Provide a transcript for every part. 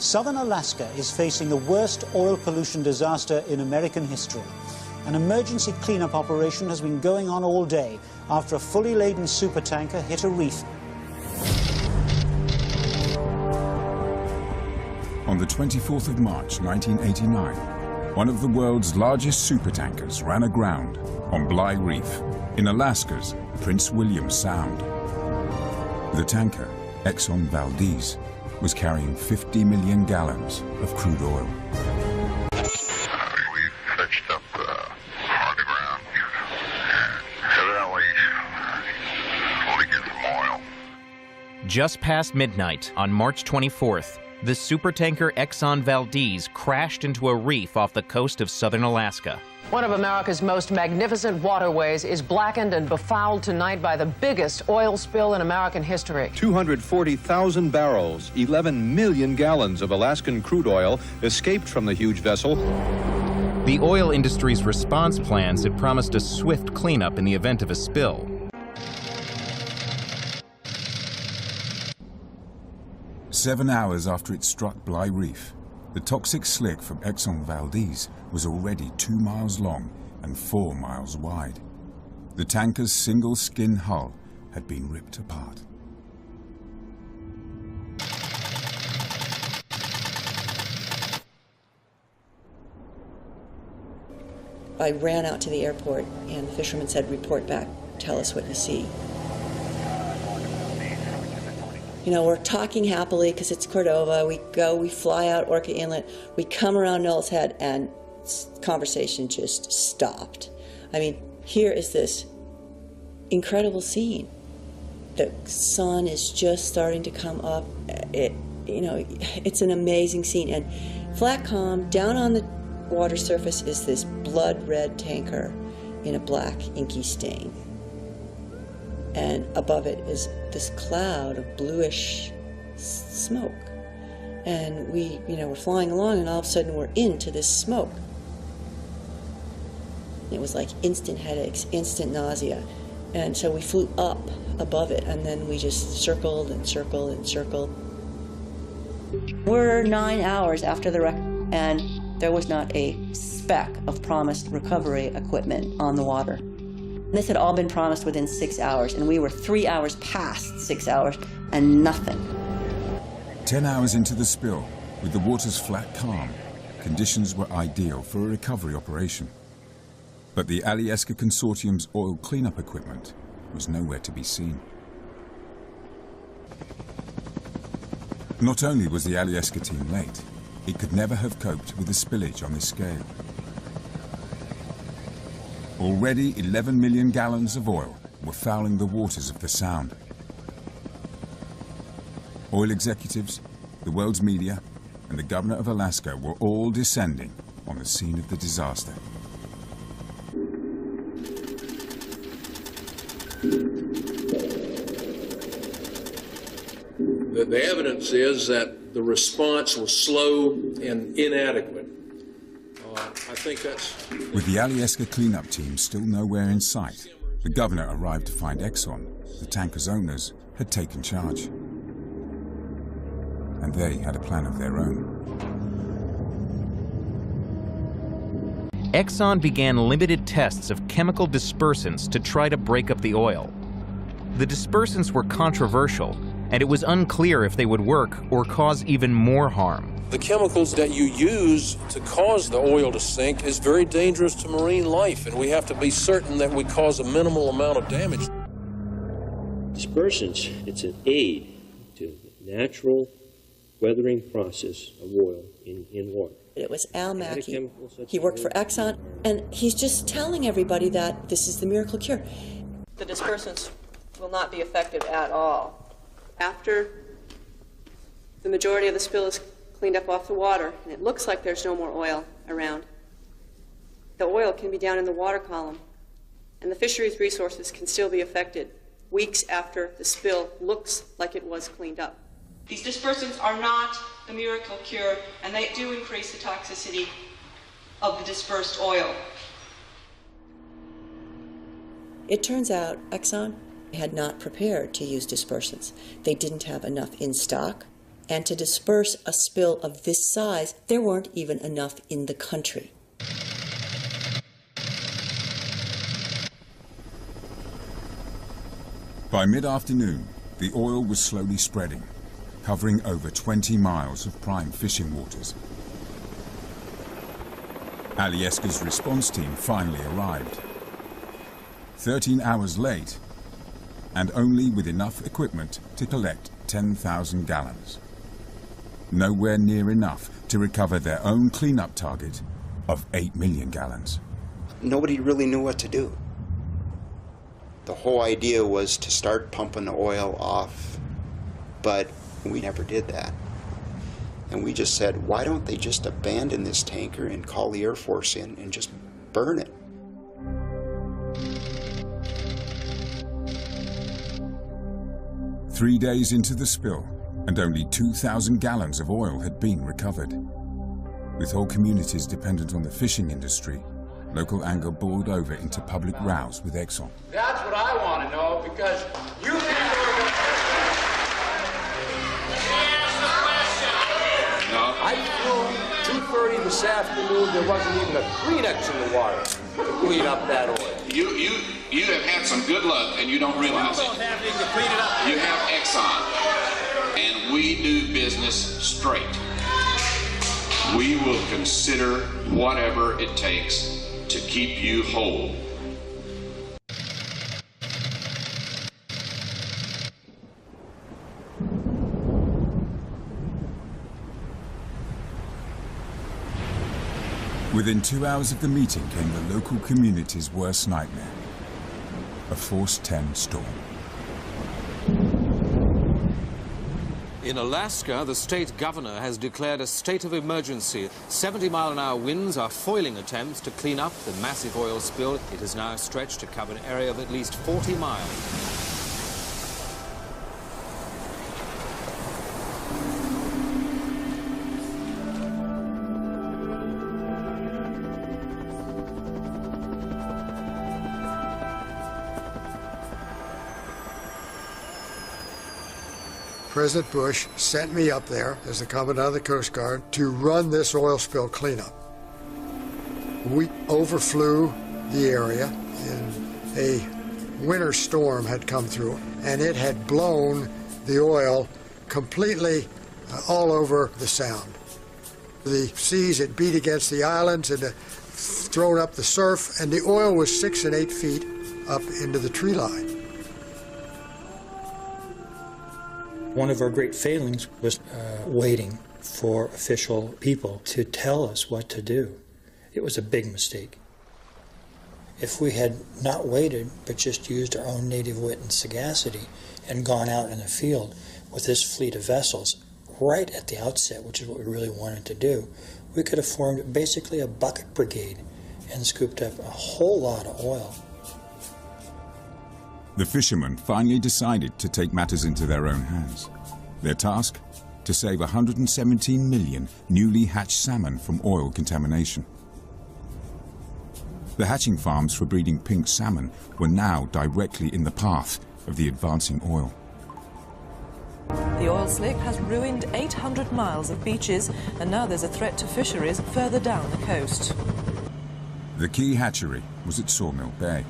Southern Alaska is facing the worst oil pollution disaster in American history. An emergency cleanup operation has been going on all day after a fully laden supertanker hit a reef. On the 24th of March 1989, one of the world's largest supertankers ran aground on Bligh Reef in Alaska's Prince William Sound. The tanker, Exxon Valdez, was carrying 50 million gallons of crude oil. We fetched up on the ground, and evidently only get some oil. Just past midnight on March 24th, the supertanker Exxon Valdez crashed into a reef off the coast of southern Alaska. One of America's most magnificent waterways is blackened and befouled tonight by the biggest oil spill in American history. 240,000 barrels, 11 million gallons of Alaskan crude oil escaped from the huge vessel. The oil industry's response plans had promised a swift cleanup in the event of a spill. Seven hours after it struck Bligh Reef, the toxic slick from Exxon Valdez was already 2 miles long and 4 miles wide. The tanker's single-skin hull had been ripped apart. I ran out to the airport and the fisherman said, "Report back, tell us what you see." You know, we're talking happily because it's Cordova. We fly out Orca Inlet, we come around Knoll's Head, and conversation just stopped. I mean, here is this incredible scene. The sun is just starting to come up. It's an amazing scene. And flat calm, down on the water surface is this blood red tanker in a black inky stain. And above it is this cloud of bluish smoke. And we're flying along, and all of a sudden we're into this smoke. It was like instant headaches, instant nausea. And so we flew up above it, and then we just circled and circled and circled. We're 9 hours after the wreck, and there was not a speck of promised recovery equipment on the water. This had all been promised within 6 hours, and we were 3 hours past 6 hours, and nothing. 10 hours into the spill, with the waters flat calm, conditions were ideal for a recovery operation. But the Alyeska Consortium's oil cleanup equipment was nowhere to be seen. Not only was the Alyeska team late, it could never have coped with the spillage on this scale. Already 11 million gallons of oil were fouling the waters of the Sound. Oil executives, the world's media, and the governor of Alaska were all descending on the scene of the disaster. The evidence is that the response was slow and inadequate. I think that's... With the Alyeska cleanup team still nowhere in sight, the governor arrived to find Exxon, the tanker's owners, had taken charge. And they had a plan of their own. Exxon began limited tests of chemical dispersants to try to break up the oil. The dispersants were controversial, and it was unclear if they would work or cause even more harm. The chemicals that you use to cause the oil to sink is very dangerous to marine life, and we have to be certain that we cause a minimal amount of damage. Dispersants, it's an aid to the natural weathering process of oil in water. It was Al Mackey. He worked for Exxon, and he's just telling everybody that this is the miracle cure. The dispersants will not be effective at all. After the majority of the spill is cleaned up off the water, and it looks like there's no more oil around, the oil can be down in the water column, and the fisheries resources can still be affected weeks after the spill looks like it was cleaned up. These dispersants are not the miracle cure, and they do increase the toxicity of the dispersed oil. It turns out Exxon had not prepared to use dispersants. They didn't have enough in stock, And to disperse a spill of this size, there weren't even enough in the country. By mid-afternoon, the oil was slowly spreading, covering over 20 miles of prime fishing waters. Alyeska's response team finally arrived. 13 hours late, and only with enough equipment to collect 10,000 gallons. Nowhere near enough to recover their own cleanup target of 8 million gallons. Nobody really knew what to do. The whole idea was to start pumping the oil off, but we never did that. And we just said, why don't they just abandon this tanker and call the Air Force in and just burn it? Three days into the spill, and only 2,000 gallons of oil had been recovered. With whole communities dependent on the fishing industry, local anger boiled over into public rows with Exxon. That's what I want to know, because you people are the... No. I flew 2:30 this afternoon. There wasn't even a Kleenex in the water to clean up that oil. You have had some good luck, and you don't realize it. You don't have anything to clean it up. You have Exxon, and we do business straight. We will consider whatever it takes to keep you whole. Within 2 hours of the meeting came the local community's worst nightmare, a Force 10 storm. In Alaska, the state governor has declared a state of emergency. 70-mile-an-hour winds are foiling attempts to clean up the massive oil spill. It is now stretched to cover an area of at least 40 miles. President Bush sent me up there as the Commandant of the Coast Guard to run this oil spill cleanup. We overflew the area, and a winter storm had come through, and it had blown the oil completely all over the Sound. The seas had beat against the islands and thrown up the surf, and the oil was 6 and 8 feet up into the tree line. One of our great failings was waiting for official people to tell us what to do. It was a big mistake. If we had not waited, but just used our own native wit and sagacity and gone out in the field with this fleet of vessels right at the outset, which is what we really wanted to do, we could have formed basically a bucket brigade and scooped up a whole lot of oil. The fishermen finally decided to take matters into their own hands. Their task? To save 117 million newly hatched salmon from oil contamination. The hatching farms for breeding pink salmon were now directly in the path of the advancing oil. The oil slick has ruined 800 miles of beaches, and now there's a threat to fisheries further down the coast. The key hatchery was at Sawmill Bay.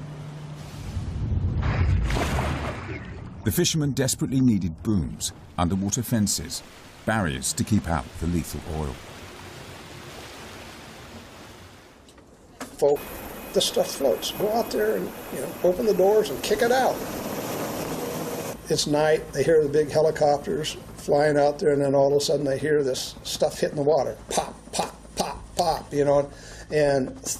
The fishermen desperately needed booms, underwater fences, barriers to keep out the lethal oil. Folk, this stuff floats. Go out there and, open the doors and kick it out. It's night, they hear the big helicopters flying out there, and then all of a sudden they hear this stuff hitting the water. Pop, pop, pop, pop, and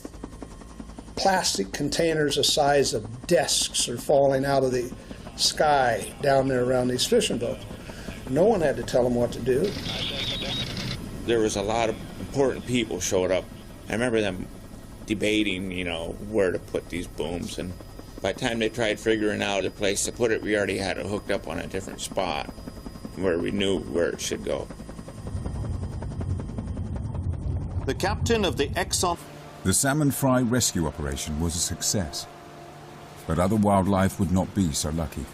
plastic containers the size of desks are falling out of the sky down there around these fishing boats. No one had to tell them what to do. There was a lot of important people showed up. I remember them debating, where to put these booms, and by the time they tried figuring out a place to put it, we already had it hooked up on a different spot where we knew where it should go. The captain of the Exxon... The salmon fry rescue operation was a success, but other wildlife would not be so lucky.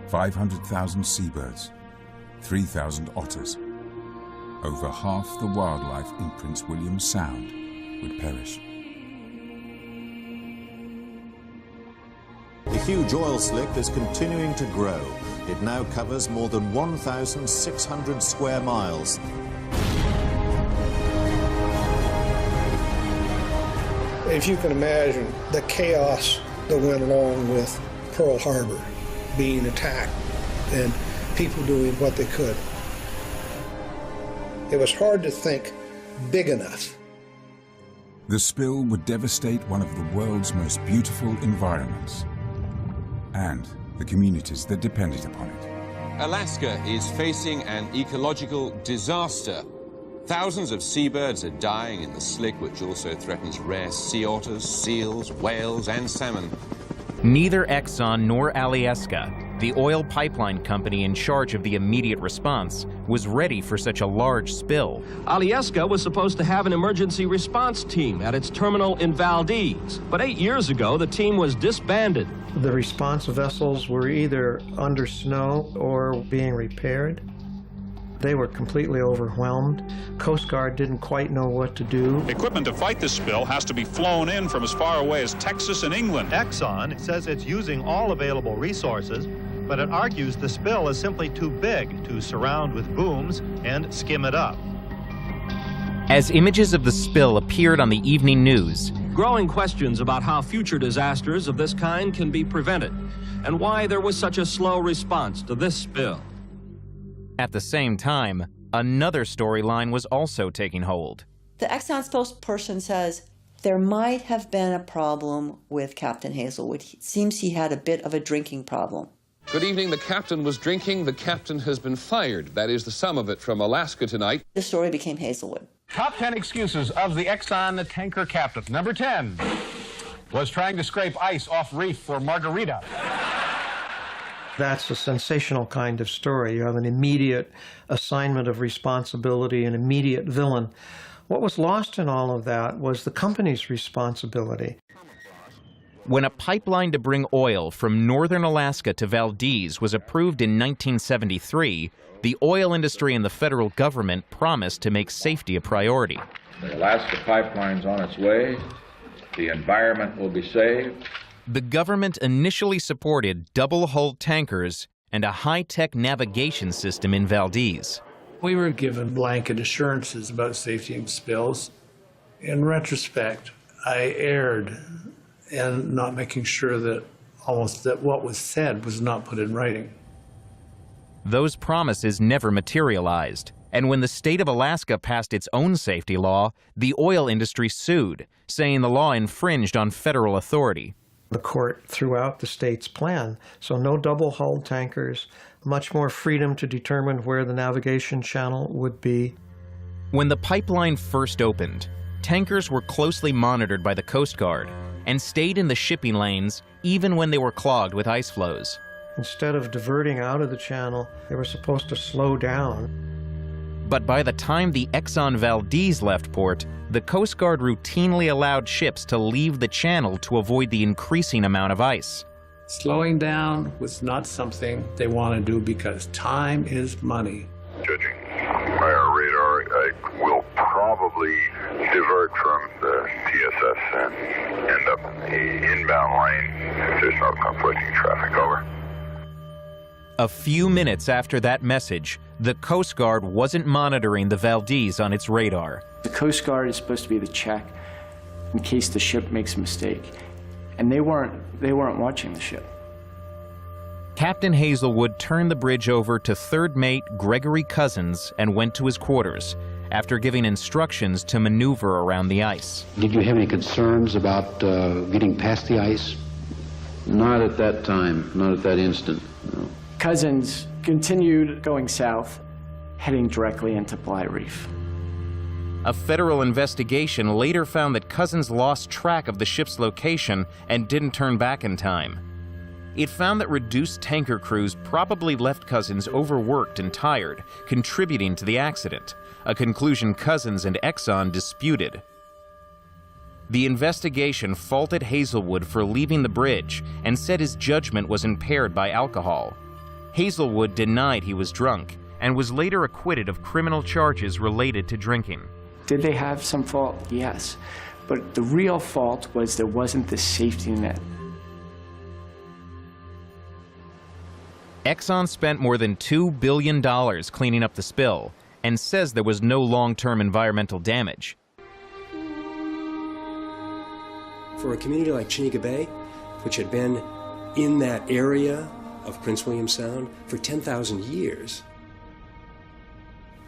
500,000 seabirds, 3,000 otters. Over half the wildlife in Prince William Sound would perish. The huge oil slick is continuing to grow. It now covers more than 1,600 square miles. If you can imagine the chaos that went along with Pearl Harbor being attacked and people doing what they could, it was hard to think big enough. The spill would devastate one of the world's most beautiful environments and the communities that depended upon it. Alaska is facing an ecological disaster. Thousands of seabirds are dying in the slick, which also threatens rare sea otters, seals, whales, and salmon. Neither Exxon nor Alyeska, the oil pipeline company in charge of the immediate response, was ready for such a large spill. Alyeska was supposed to have an emergency response team at its terminal in Valdez, but 8 years ago the team was disbanded. The response vessels were either under snow or being repaired. They were completely overwhelmed. Coast Guard didn't quite know what to do. Equipment to fight the spill has to be flown in from as far away as Texas and England. Exxon says it's using all available resources, but it argues the spill is simply too big to surround with booms and skim it up. As images of the spill appeared on the evening news, Growing questions about how future disasters of this kind can be prevented and why there was such a slow response to this spill. At the same time, another storyline was also taking hold. The Exxon spokesperson says there might have been a problem with Captain Hazelwood. It seems he had a bit of a drinking problem. Good evening. The captain was drinking. The captain has been fired. That is the sum of it from Alaska tonight. The story became Hazelwood. Top 10 excuses of the Exxon tanker captain. Number 10 was trying to scrape ice off reef for margarita. That's a sensational kind of story. You have an immediate assignment of responsibility, an immediate villain. What was lost in all of that was the company's responsibility. When a pipeline to bring oil from northern Alaska to Valdez was approved in 1973, the oil industry and the federal government promised to make safety a priority. The Alaska pipeline's on its way. The environment will be saved. The government initially supported double-hulled tankers and a high-tech navigation system in Valdez. We were given blanket assurances about safety and spills. In retrospect, I erred in not making sure that what was said was not put in writing. Those promises never materialized, and when the state of Alaska passed its own safety law, the oil industry sued, saying the law infringed on federal authority. The court threw out the state's plan, so no double-hulled tankers, much more freedom to determine where the navigation channel would be. When the pipeline first opened, tankers were closely monitored by the Coast Guard and stayed in the shipping lanes even when they were clogged with ice flows. Instead of diverting out of the channel, they were supposed to slow down. But by the time the Exxon Valdez left port, the Coast Guard routinely allowed ships to leave the channel to avoid the increasing amount of ice. Slowing down was not something they want to do because time is money. Judging by our radar, I will probably divert from the TSS and end up in the inbound lane if there's no conflicting traffic. Over. A few minutes after that message, the Coast Guard wasn't monitoring the Valdez on its radar. The Coast Guard is supposed to be the check in case the ship makes a mistake, and they weren't watching the ship. Captain Hazelwood turned the bridge over to third mate Gregory Cousins and went to his quarters after giving instructions to maneuver around the ice. Did you have any concerns about getting past the ice? Not at that time, not at that instant, no. Cousins continued going south, heading directly into Bly Reef. A federal investigation later found that Cousins lost track of the ship's location and didn't turn back in time. It found that reduced tanker crews probably left Cousins overworked and tired, contributing to the accident, a conclusion Cousins and Exxon disputed. The investigation faulted Hazelwood for leaving the bridge and said his judgment was impaired by alcohol. Hazelwood denied he was drunk and was later acquitted of criminal charges related to drinking. Did they have some fault? Yes. But the real fault was there wasn't the safety net. Exxon spent more than $2 billion cleaning up the spill and says there was no long-term environmental damage. For a community like Chinega Bay, which had been in that area of Prince William Sound for 10,000 years,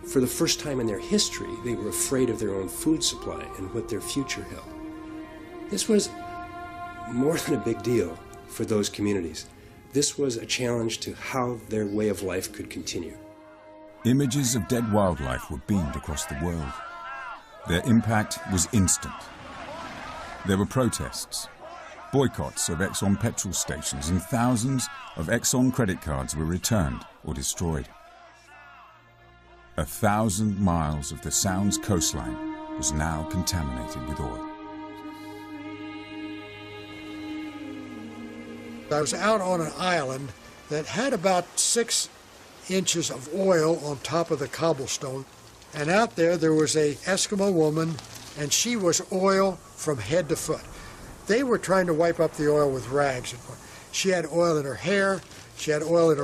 for the first time in their history, they were afraid of their own food supply and what their future held. This was more than a big deal for those communities. This was a challenge to how their way of life could continue. Images of dead wildlife were beamed across the world. Their impact was instant. There were protests, boycotts of Exxon petrol stations, and thousands of Exxon credit cards were returned or destroyed. 1,000 miles of the Sound's coastline was now contaminated with oil. I was out on an island that had about 6 inches of oil on top of the cobblestone, and out there was a Eskimo woman, and she was oil from head to foot. They were trying to wipe up the oil with rags. She had oil in her hair, she had oil in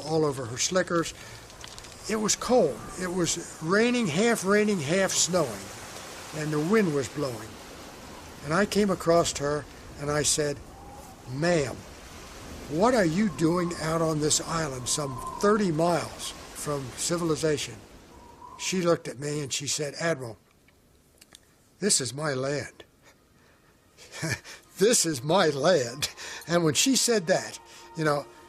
all over her slickers. It was cold. It was raining, half snowing, and the wind was blowing. And I came across her and I said, "Ma'am, what are you doing out on this island some 30 miles from civilization?" She looked at me and she said, "Admiral, this is my land." This is my land. And when she said that,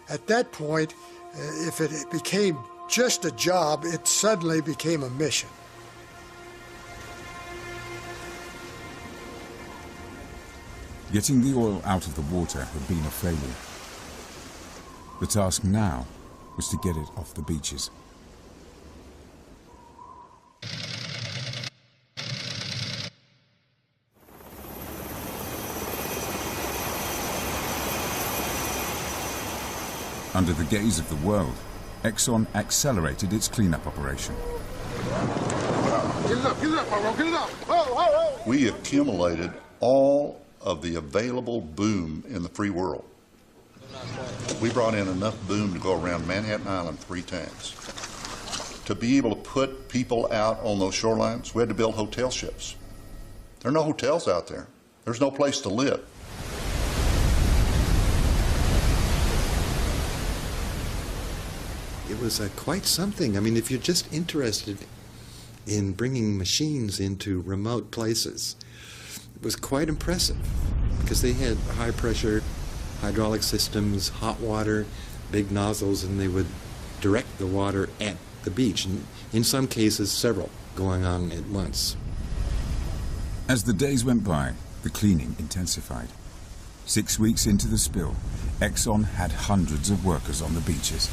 at that point, if it became just a job, it suddenly became a mission. Getting the oil out of the water had been a failure. The task now was to get it off the beaches. Under the gaze of the world, Exxon accelerated its cleanup operation. Get it up, bro, get it up. We accumulated all of the available boom in the free world. We brought in enough boom to go around Manhattan Island 3 times. To be able to put people out on those shorelines, we had to build hotel ships. There are no hotels out there. There's no place to live. It was quite something. I mean, if you're just interested in bringing machines into remote places, it was quite impressive because they had high-pressure hydraulic systems, hot water, big nozzles, and they would direct the water at the beach, and in some cases several going on at once. As the days went by, the cleaning intensified. 6 weeks into the spill, Exxon had hundreds of workers on the beaches.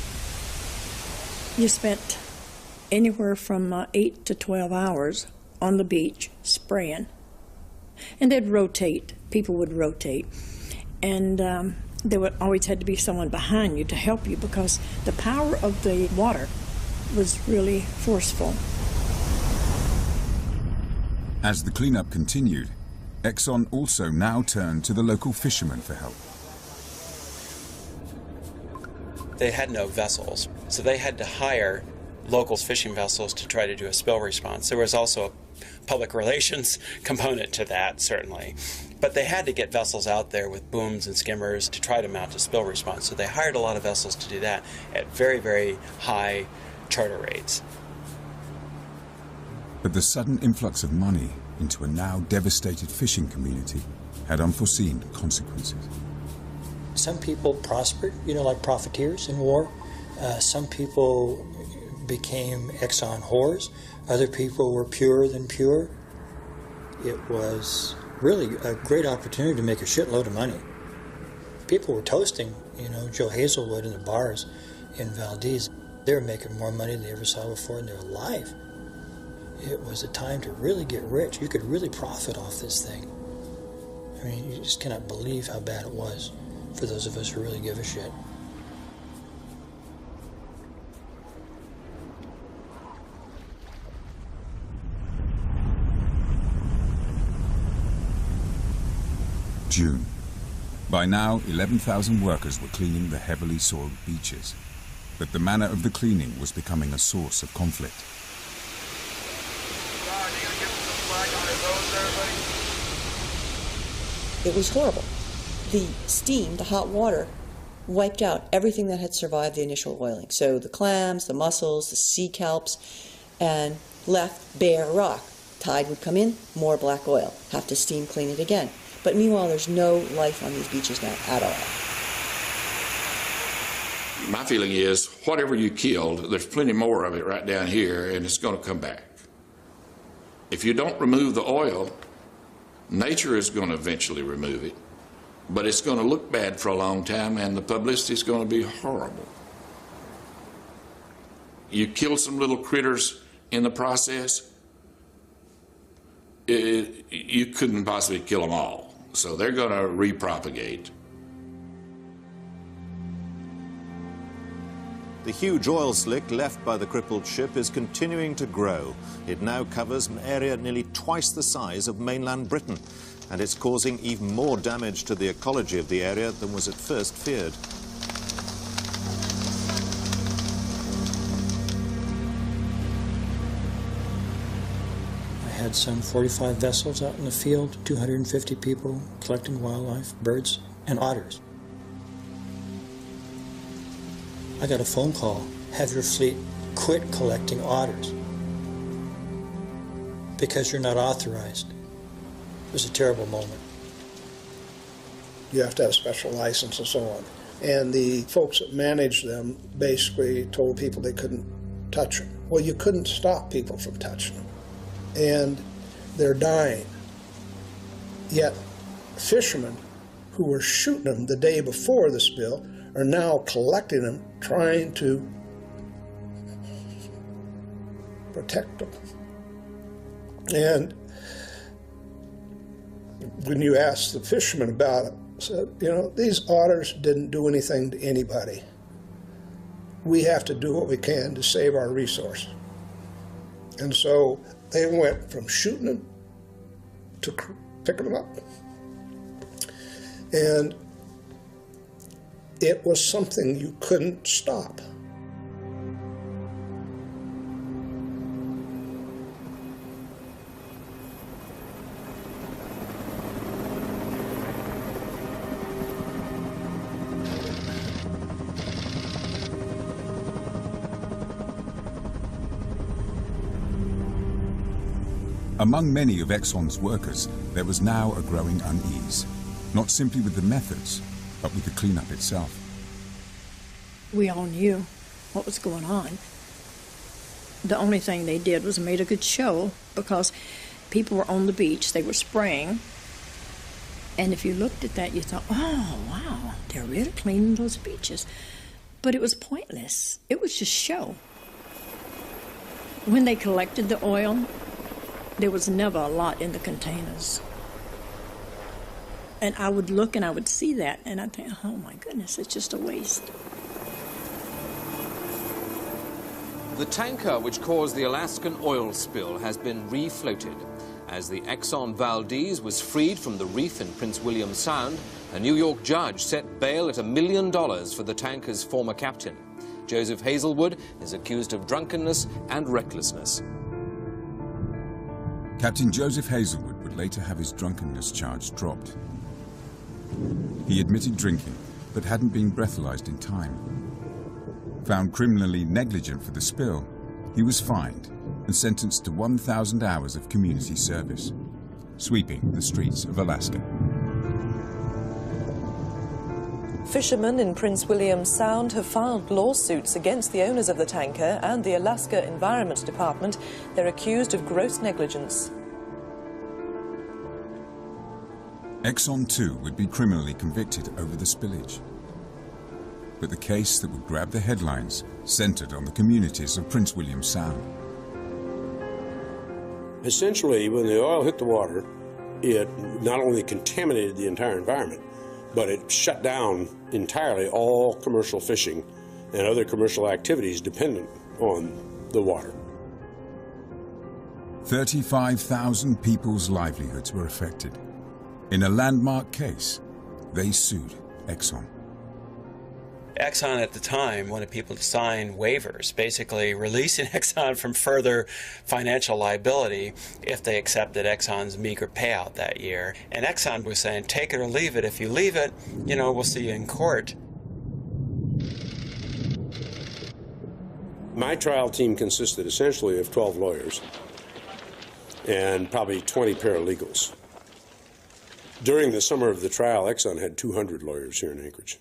You spent anywhere from 8 to 12 hours on the beach spraying. And they'd rotate, people would rotate. And there would always had to be someone behind you to help you because the power of the water was really forceful. As the cleanup continued, Exxon also now turned to the local fishermen for help. They had no vessels, so they had to hire locals fishing vessels to try to do a spill response. There was also a public relations component to that, certainly. But they had to get vessels out there with booms and skimmers to try to mount a spill response. So they hired a lot of vessels to do that at very, very high charter rates. But the sudden influx of money into a now devastated fishing community had unforeseen consequences. Some people prospered, like profiteers in war. Some people became Exxon whores. Other people were purer than pure. It was really a great opportunity to make a shitload of money. People were toasting, Joe Hazelwood in the bars in Valdez. They were making more money than they ever saw before in their life. It was a time to really get rich. You could really profit off this thing. I mean, you just cannot believe how bad it was for those of us who really give a shit. June. By now, 11,000 workers were cleaning the heavily soiled beaches. But the manner of the cleaning was becoming a source of conflict. It was horrible. The steam, the hot water, wiped out everything that had survived the initial oiling. So the clams, the mussels, the sea kelps, and left bare rock. Tide would come in, more black oil. Have to steam clean it again. But meanwhile, there's no life on these beaches now at all. My feeling is, whatever you killed, there's plenty more of it right down here, and it's going to come back. If you don't remove the oil, nature is going to eventually remove it, but it's going to look bad for a long time, and the publicity is going to be horrible. You kill some little critters in the process, you couldn't possibly kill them all, so they're going to repropagate. The huge oil slick left by the crippled ship is continuing to grow. It now covers an area nearly twice the size of mainland Britain, and it's causing even more damage to the ecology of the area than was at first feared. I had some 45 vessels out in the field, 250 people collecting wildlife, birds, and otters. I got a phone call, have your fleet quit collecting otters because you're not authorized. It was a terrible moment. You have to have a special license and so on. And the folks that managed them basically told people they couldn't touch them. Well, you couldn't stop people from touching them. And they're dying. Yet fishermen who were shooting them the day before the spill are now collecting them, trying to protect them. And when you ask the fishermen about it, said, you know, these otters didn't do anything to anybody. We have to do what we can to save our resource. And so they went from shooting them to picking them up. And it was something you couldn't stop. Among many of Exxon's workers, there was now a growing unease, not simply with the methods, but with the cleanup itself. We all knew what was going on. The only thing they did was made a good show because people were on the beach, they were spraying, and if you looked at that, you thought, oh, wow, they're really cleaning those beaches. But it was pointless. It was just show. When they collected the oil, there was never a lot in the containers. And I would look and I would see that, and I'd think, oh my goodness, it's just a waste. The tanker which caused the Alaskan oil spill has been refloated. As the Exxon Valdez was freed from the reef in Prince William Sound, a New York judge set bail at $1 million for the tanker's former captain. Joseph Hazelwood is accused of drunkenness and recklessness. Captain Joseph Hazelwood would later have his drunkenness charge dropped. He admitted drinking, but hadn't been breathalyzed in time. Found criminally negligent for the spill, he was fined and sentenced to 1,000 hours of community service, sweeping the streets of Alaska. Fishermen in Prince William Sound have filed lawsuits against the owners of the tanker and the Alaska Environment Department. They're accused of gross negligence. Exxon, too, would be criminally convicted over the spillage. But the case that would grab the headlines centered on the communities of Prince William Sound. Essentially, when the oil hit the water, it not only contaminated the entire environment, but it shut down entirely all commercial fishing and other commercial activities dependent on the water. 35,000 people's livelihoods were affected. In a landmark case, they sued Exxon. Exxon at the time wanted people to sign waivers, basically releasing Exxon from further financial liability if they accepted Exxon's meager payout that year. And Exxon was saying, take it or leave it. If you leave it, we'll see you in court. My trial team consisted essentially of 12 lawyers and probably 20 paralegals. During the summer of the trial, Exxon had 200 lawyers here in Anchorage.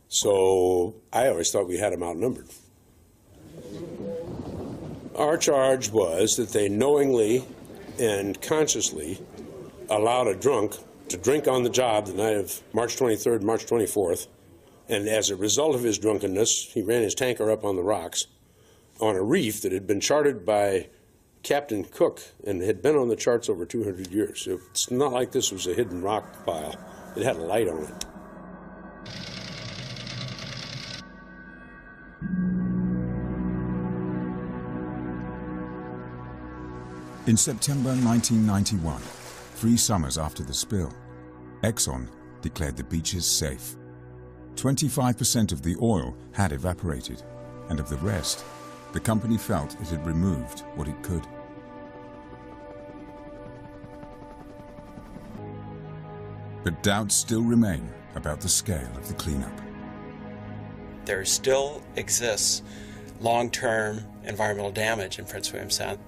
So I always thought we had them outnumbered. Our charge was that they knowingly and consciously allowed a drunk to drink on the job the night of March 23rd, March 24th, and as a result of his drunkenness, he ran his tanker up on the rocks on a reef that had been charted by Captain Cook and had been on the charts over 200 years. So it's not like this was a hidden rock pile. It had a light on it. In September 1991, 3 summers after the spill, Exxon declared the beaches safe. 25% of the oil had evaporated, and of the rest, the company felt it had removed what it could. But doubts still remain about the scale of the cleanup. There still exists long-term environmental damage in Prince William Sound.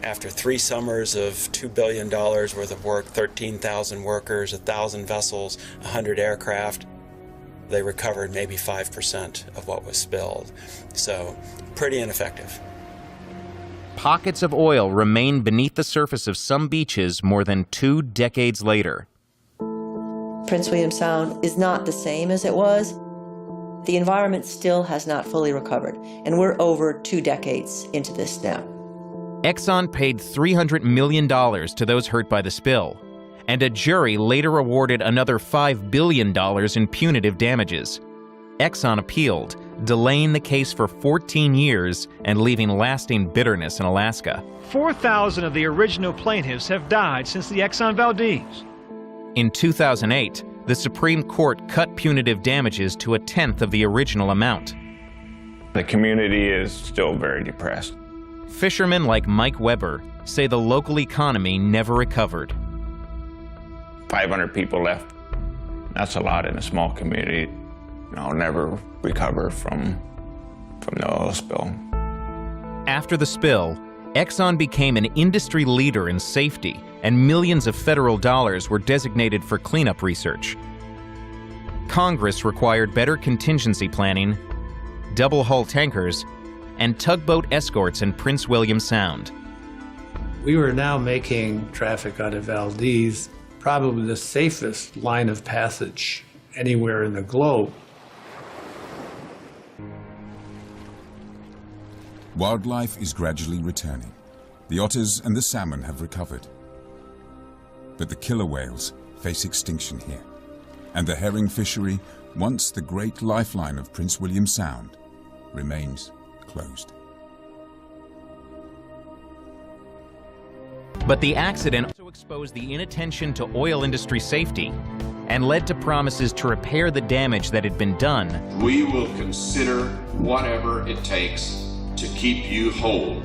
After 3 summers of $2 billion worth of work, 13,000 workers, 1,000 vessels, 100 aircraft, they recovered maybe 5% of what was spilled. So, pretty ineffective. Pockets of oil remain beneath the surface of some beaches more than 2 decades later. Prince William Sound is not the same as it was. The environment still has not fully recovered, and we're over 2 decades into this now. Exxon paid $300 million to those hurt by the spill, and a jury later awarded another $5 billion in punitive damages. Exxon appealed, delaying the case for 14 years and leaving lasting bitterness in Alaska. 4,000 of the original plaintiffs have died since the Exxon Valdez. In 2008, the Supreme Court cut punitive damages to 1/10 of the original amount. The community is still very depressed. Fishermen like Mike Weber say the local economy never recovered. 500 people left. That's a lot in a small community. Never recover from the oil spill. After the spill, Exxon became an industry leader in safety, and millions of federal dollars were designated for cleanup research. Congress required better contingency planning, double-hull tankers, and tugboat escorts in Prince William Sound. We were now making traffic out of Valdez probably the safest line of passage anywhere in the globe. Wildlife is gradually returning. The otters and the salmon have recovered. But the killer whales face extinction here. And the herring fishery, once the great lifeline of Prince William Sound, remains closed. But the accident also exposed the inattention to oil industry safety and led to promises to repair the damage that had been done. We will consider whatever it takes to keep you whole.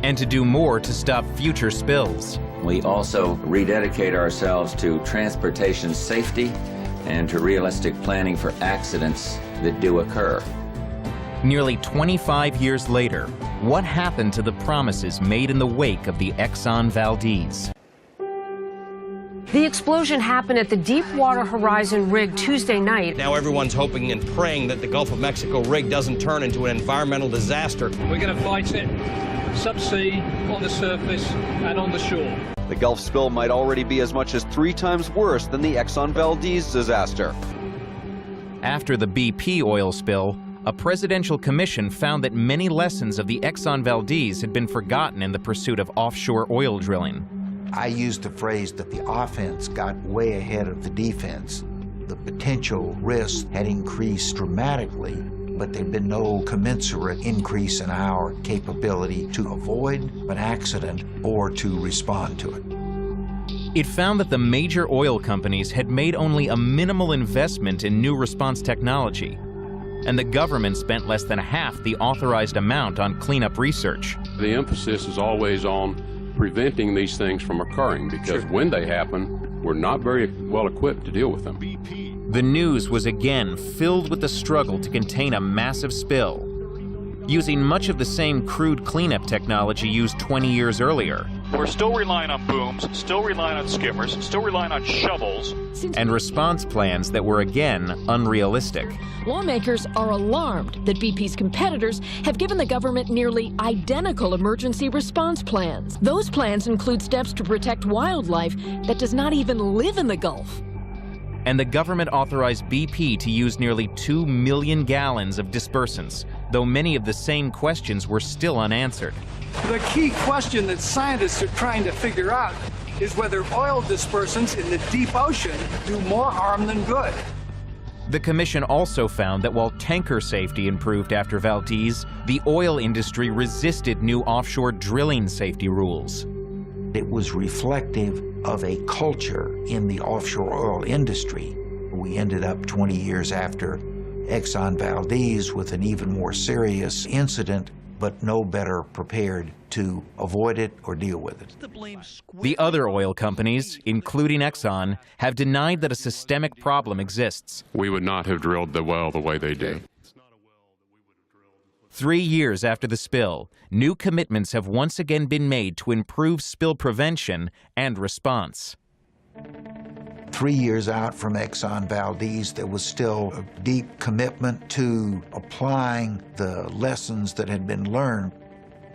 And to do more to stop future spills. We also rededicate ourselves to transportation safety and to realistic planning for accidents that do occur. Nearly 25 years later, what happened to the promises made in the wake of the Exxon Valdez? The explosion happened at the Deepwater Horizon rig Tuesday night. Now everyone's hoping and praying that the Gulf of Mexico rig doesn't turn into an environmental disaster. We're going to fight it subsea, on the surface, and on the shore. The Gulf spill might already be as much as 3 times worse than the Exxon Valdez disaster. After the BP oil spill, a presidential commission found that many lessons of the Exxon Valdez had been forgotten in the pursuit of offshore oil drilling. I used the phrase that the offense got way ahead of the defense. The potential risks had increased dramatically, but there'd been no commensurate increase in our capability to avoid an accident or to respond to it. It found that the major oil companies had made only a minimal investment in new response technology, and the government spent less than half the authorized amount on cleanup research. The emphasis is always on preventing these things from occurring, because when they happen, we're not very well equipped to deal with them. The news was again filled with the struggle to contain a massive spill, using much of the same crude cleanup technology used 20 years earlier. We're still relying on booms, still relying on skimmers, still relying on shovels. And response plans that were again unrealistic. Lawmakers are alarmed that BP's competitors have given the government nearly identical emergency response plans. Those plans include steps to protect wildlife that does not even live in the Gulf. And the government authorized BP to use nearly 2 million gallons of dispersants, though many of the same questions were still unanswered. The key question that scientists are trying to figure out is whether oil dispersants in the deep ocean do more harm than good. The commission also found that while tanker safety improved after Valdez, the oil industry resisted new offshore drilling safety rules. It was reflective of a culture in the offshore oil industry. We ended up 20 years after Exxon Valdez with an even more serious incident, but no better prepared to avoid it or deal with it. The other oil companies, including Exxon, have denied that a systemic problem exists. We would not have drilled the well the way they did. 3 years after the spill, new commitments have once again been made to improve spill prevention and response. 3 years out from Exxon Valdez, there was still a deep commitment to applying the lessons that had been learned.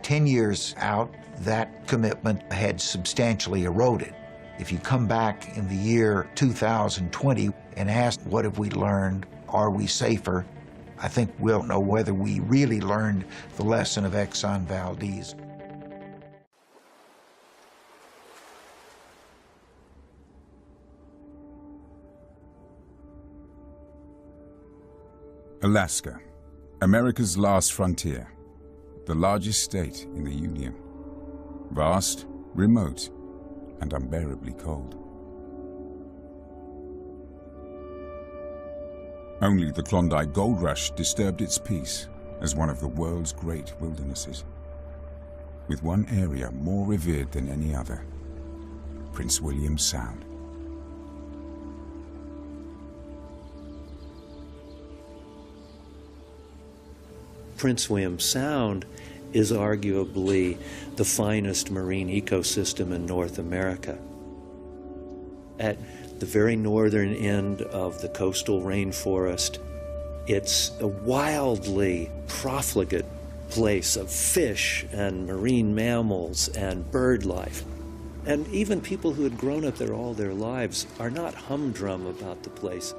10 years out, that commitment had substantially eroded. If you come back in the year 2020 and ask, what have we learned? Are we safer? I think we'll know whether we really learned the lesson of Exxon Valdez. Alaska, America's last frontier, the largest state in the Union. Vast, remote, and unbearably cold. Only the Klondike Gold Rush disturbed its peace as one of the world's great wildernesses, with one area more revered than any other, Prince William Sound. Prince William Sound is arguably the finest marine ecosystem in North America. At the very northern end of the coastal rainforest, it's a wildly profligate place of fish and marine mammals and bird life. And even people who had grown up there all their lives are not humdrum about the place.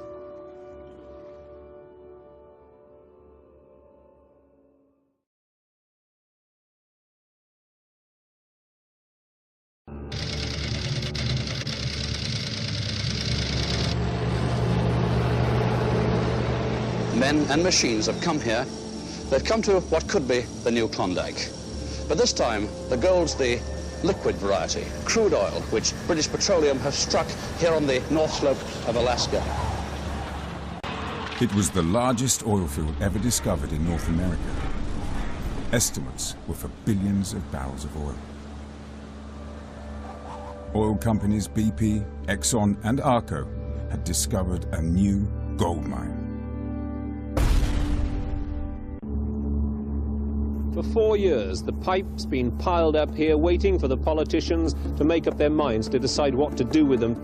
Men and machines have come here. They've come to what could be the new Klondike. But this time, the gold's the liquid variety, crude oil, which British Petroleum have struck here on the north slope of Alaska. It was the largest oil field ever discovered in North America. Estimates were for billions of barrels of oil. Oil companies BP, Exxon, and Arco had discovered a new gold mine. For 4 years, the pipe's been piled up here, waiting for the politicians to make up their minds to decide what to do with them.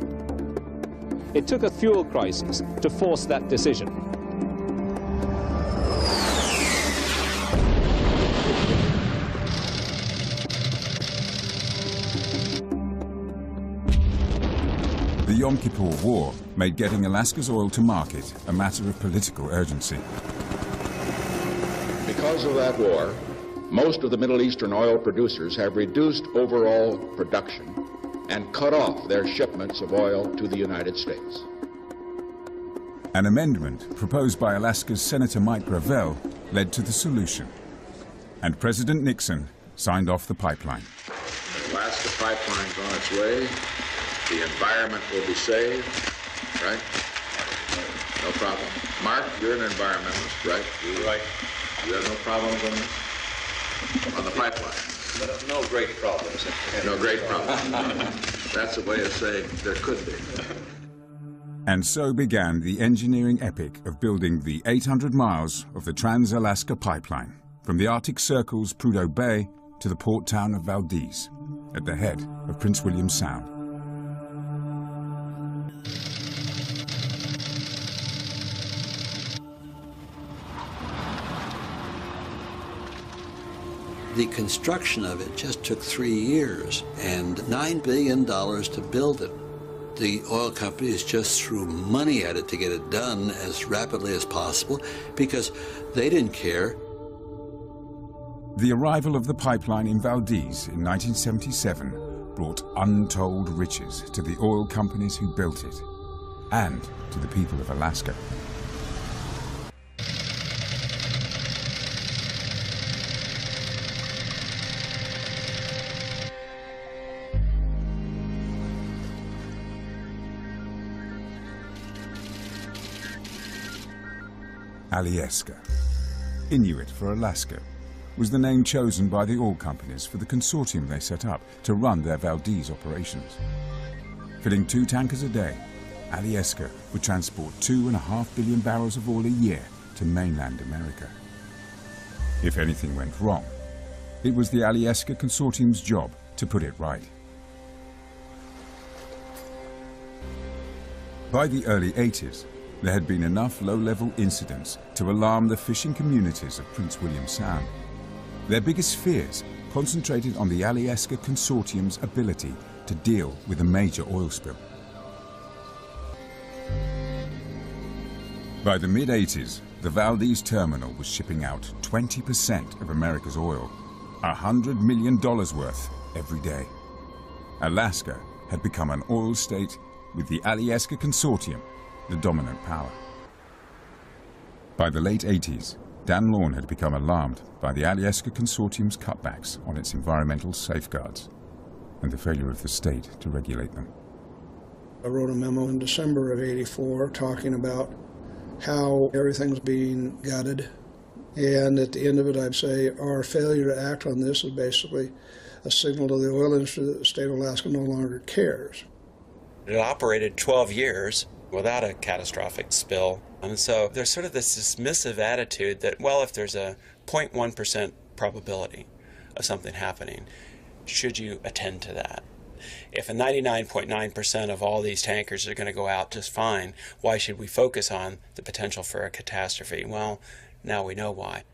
It took a fuel crisis to force that decision. The Yom Kippur War made getting Alaska's oil to market a matter of political urgency. Because of that war, most of the Middle Eastern oil producers have reduced overall production and cut off their shipments of oil to the United States. An amendment proposed by Alaska's Senator Mike Gravel led to the solution, and President Nixon signed off the pipeline. The Alaska pipeline's on its way. The environment will be saved, right? No problem. Mark, you're an environmentalist, right? You're right. You have no problems on the pipeline? No great problems. No great problems. That's a way of saying there could be. And so began the engineering epic of building the 800 miles of the Trans-Alaska Pipeline, from the Arctic Circle's Prudhoe Bay to the port town of Valdez, at the head of Prince William Sound. The construction of it just took 3 years and $9 billion to build it. The oil companies just threw money at it to get it done as rapidly as possible because they didn't care. The arrival of the pipeline in Valdez in 1977 brought untold riches to the oil companies who built it and to the people of Alaska. Alyeska, Inuit for Alaska, was the name chosen by the oil companies for the consortium they set up to run their Valdez operations. Filling 2 tankers a day, Alyeska would transport 2.5 billion barrels of oil a year to mainland America. If anything went wrong, it was the Alyeska consortium's job to put it right. By the early 80s, there had been enough low-level incidents to alarm the fishing communities of Prince William Sound. Their biggest fears concentrated on the Alyeska Consortium's ability to deal with a major oil spill. By the mid-80s, the Valdez terminal was shipping out 20% of America's oil, $100 million worth every day. Alaska had become an oil state with the Alyeska Consortium the dominant power. By the late 80s, Dan Lorne had become alarmed by the Alyeska Consortium's cutbacks on its environmental safeguards and the failure of the state to regulate them. I wrote a memo in December of '84 talking about how everything's being gutted, and at the end of it I'd say our failure to act on this is basically a signal to the oil industry that the state of Alaska no longer cares. It operated 12 years without a catastrophic spill. And so there's sort of this dismissive attitude that, well, if there's a 0.1% probability of something happening, should you attend to that? If a 99.9% of all these tankers are going to go out just fine, why should we focus on the potential for a catastrophe? Well, now we know why.